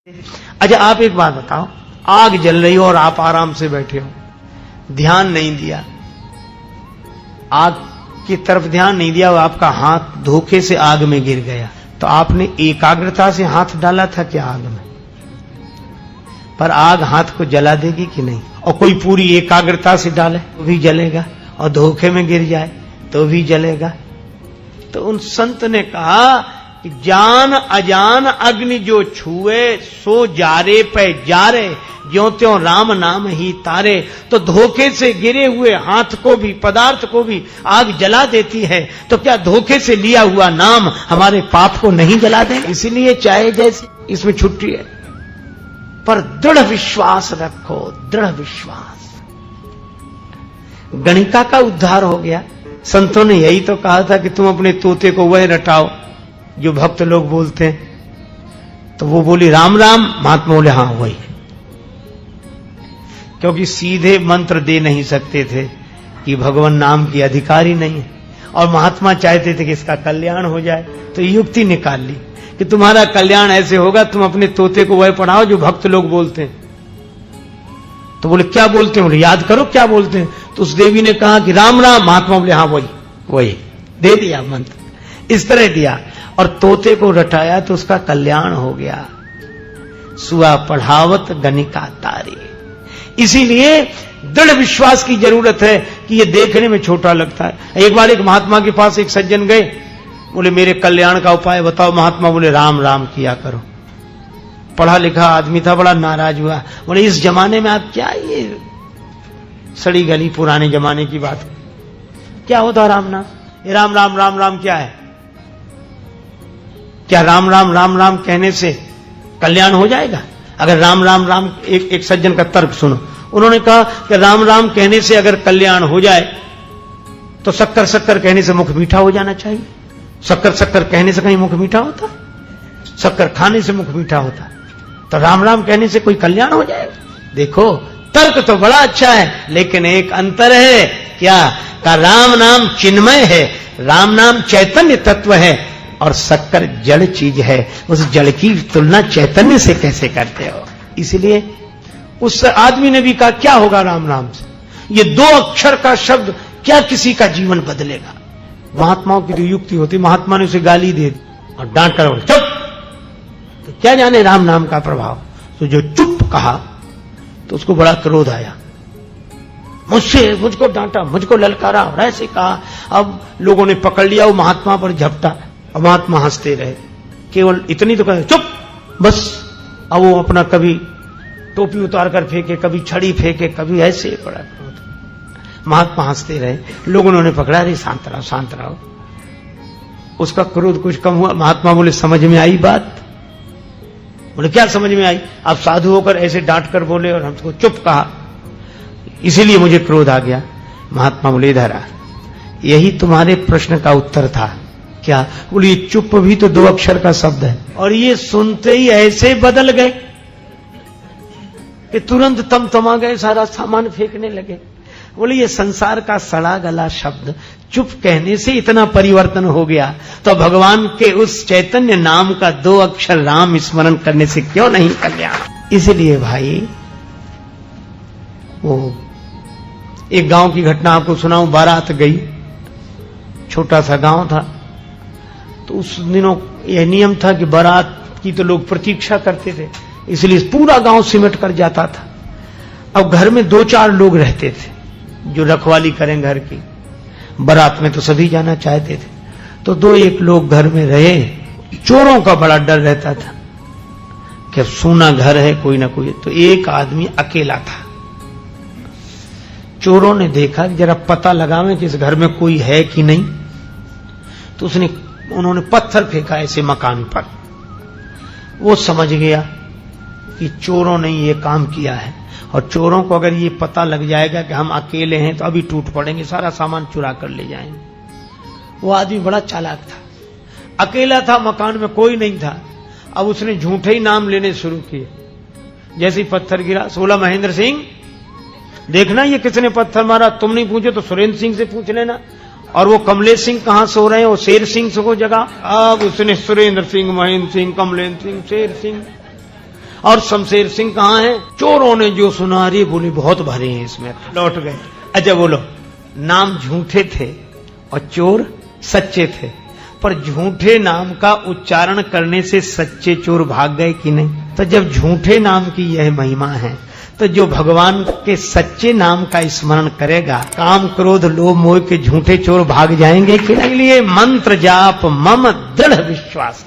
अच्छा, आप एक बात बताओ, आग जल रही हो और आप आराम से बैठे हो, ध्यान नहीं दिया, आग की तरफ ध्यान नहीं दिया और आपका हाथ धोखे से आग में गिर गया, तो आपने एकाग्रता से हाथ डाला था क्या आग में? पर आग हाथ को जला देगी कि नहीं? और कोई पूरी एकाग्रता से डाले तो भी जलेगा, और धोखे में गिर जाए तो भी जलेगा। तो उन संत ने कहा कि जान अजान अग्नि जो छुए सो जारे पे जारे, ज्यों त्यों राम नाम ही तारे। तो धोखे से गिरे हुए हाथ को भी, पदार्थ को भी आग जला देती है, तो क्या धोखे से लिया हुआ नाम हमारे पाप को नहीं जला देगा? इसलिए चाहे जैसे इसमें छुट्टी है, पर दृढ़ विश्वास रखो, दृढ़ विश्वास। गणिका का उद्धार हो गया। संतों ने यही तो कहा था कि तुम अपने तोते को वह रटाओ जो भक्त लोग बोलते हैं। तो वो बोली राम राम, महात्मा बोले हाँ वही, क्योंकि सीधे मंत्र दे नहीं सकते थे कि भगवान नाम की अधिकारी नहीं है, और महात्मा चाहते थे कि इसका कल्याण हो जाए, तो युक्ति निकाल ली कि तुम्हारा कल्याण ऐसे होगा, तुम अपने तोते को वह पढ़ाओ जो भक्त लोग बोलते हैं। तो बोले क्या बोलते हैं? बोले याद करो क्या बोलते हैं। तो उस देवी ने कहा कि राम राम, महात्मा बोले हाँ वही वही, दे दिया मंत्र, इस तरह दिया और तोते को रटाया तो उसका कल्याण हो गया। सुआ पढ़ावत गणिका तारी। इसीलिए दृढ़ विश्वास की जरूरत है कि ये देखने में छोटा लगता है। एक बार एक महात्मा के पास एक सज्जन गए, बोले मेरे कल्याण का उपाय बताओ। महात्मा बोले राम राम किया करो। पढ़ा लिखा आदमी था, बड़ा नाराज हुआ, बोले इस जमाने में आप क्या ये सड़ी गली पुराने जमाने की बात, क्या होता राम नाम? ये राम राम राम राम क्या है? क्या राम राम राम राम कहने से कल्याण हो जाएगा? अगर राम राम राम, एक सज्जन का तर्क सुनो, उन्होंने कहा कि राम राम कहने से अगर कल्याण हो जाए तो शक्कर शक्कर कहने से मुख मीठा हो जाना चाहिए। शक्कर शक्कर कहने से कहीं मुख मीठा होता? शक्कर खाने से मुख मीठा होता। तो राम राम कहने से कोई कल्याण हो जाएगा? देखो, तर्क तो बड़ा अच्छा है, लेकिन एक अंतर है क्या? का राम नाम चिन्मय है, राम नाम चैतन्य तत्व है, और शक्कर जड़ चीज है। उस जड़ की तुलना चैतन्य से कैसे करते हो? इसलिए उस आदमी ने भी कहा क्या होगा राम नाम से? ये दो अक्षर का शब्द क्या किसी का जीवन बदलेगा? महात्माओं की जो युक्ति होती, महात्मा ने उसे गाली दे दी और डांट कर चुप, तो क्या जाने राम नाम का प्रभाव। तो जो चुप कहा तो उसको बड़ा क्रोध आया, मुझको डांटा, मुझको ललकारा और ऐसे कहा। अब लोगों ने पकड़ लिया, वो महात्मा पर झपटा और महात्मा हंसते रहे। केवल इतनी तो कहे चुप बस। अब वो अपना कभी टोपी उतार कर फेंके, कभी छड़ी फेंके, कभी ऐसे पड़ा। महात्मा हंसते रहे, लोगों ने पकड़ा, रे शांत रहो शांत रहो। उसका क्रोध कुछ कम हुआ। महात्मा बोले समझ में आई बात? बोले क्या समझ में आई? आप साधु होकर ऐसे डांट कर बोले और हमको चुप कहा, इसीलिए मुझे क्रोध आ गया। महात्मा बोले इधर आ, यही तुम्हारे प्रश्न का उत्तर था। क्या? बोले ये चुप भी तो दो अक्षर का शब्द है, और ये सुनते ही ऐसे बदल गए कि तुरंत तमतमा गए, सारा सामान फेंकने लगे। बोले ये संसार का सड़ा गला शब्द चुप कहने से इतना परिवर्तन हो गया, तो भगवान के उस चैतन्य नाम का दो अक्षर राम स्मरण करने से क्यों नहीं कल्याण? इसलिए भाई, वो एक गांव की घटना आपको सुनाऊं। बारात गई, छोटा सा गांव था, तो उस दिनों यह नियम था कि बारात की तो लोग प्रतीक्षा करते थे, इसलिए पूरा गांव सिमट कर जाता था। अब घर में दो चार लोग रहते थे जो रखवाली करें घर की। बारात में तो सभी जाना चाहते थे, तो दो एक लोग घर में रहे। चोरों का बड़ा डर रहता था कि सूना घर है, कोई ना कोई। तो एक आदमी अकेला था। चोरों ने देखा कि जरा पता लगावें कि इस घर में कोई है कि नहीं, तो उन्होंने पत्थर फेंका ऐसे मकान पर। वो समझ गया कि चोरों ने ये काम किया है, और चोरों को अगर ये पता लग जाएगा कि हम अकेले हैं तो अभी टूट पड़ेंगे, सारा सामान चुरा कर ले जाएंगे। वो आदमी बड़ा चालाक था, अकेला था, मकान में कोई नहीं था। अब उसने झूठे ही नाम लेने शुरू किए। जैसे ही पत्थर गिरा, बोला महेंद्र सिंह, देखना ये किसने पत्थर मारा। तुम नहीं पूछो तो सुरेंद्र सिंह से पूछ लेना। और वो कमलेश सिंह कहां सो रहे हैं, वो शेर सिंह से को जगह। अब उसने सुरेंद्र सिंह, महेंद्र सिंह, कमलेश सिंह, शेर सिंह, और शमशेर सिंह कहाँ है? चोरों ने जो सुना रे बोले बहुत भरे हैं इसमें, लौट गए। अच्छा बोलो, नाम झूठे थे और चोर सच्चे थे, पर झूठे नाम का उच्चारण करने से सच्चे चोर भाग गए कि नहीं? तो जब झूठे नाम की यह महिमा है, तो जो भगवान के सच्चे नाम का स्मरण करेगा, काम क्रोध लोभ मोह के झूठे चोर भाग जाएंगे कि नहीं? लिए मंत्र जाप मम दृढ़ विश्वास।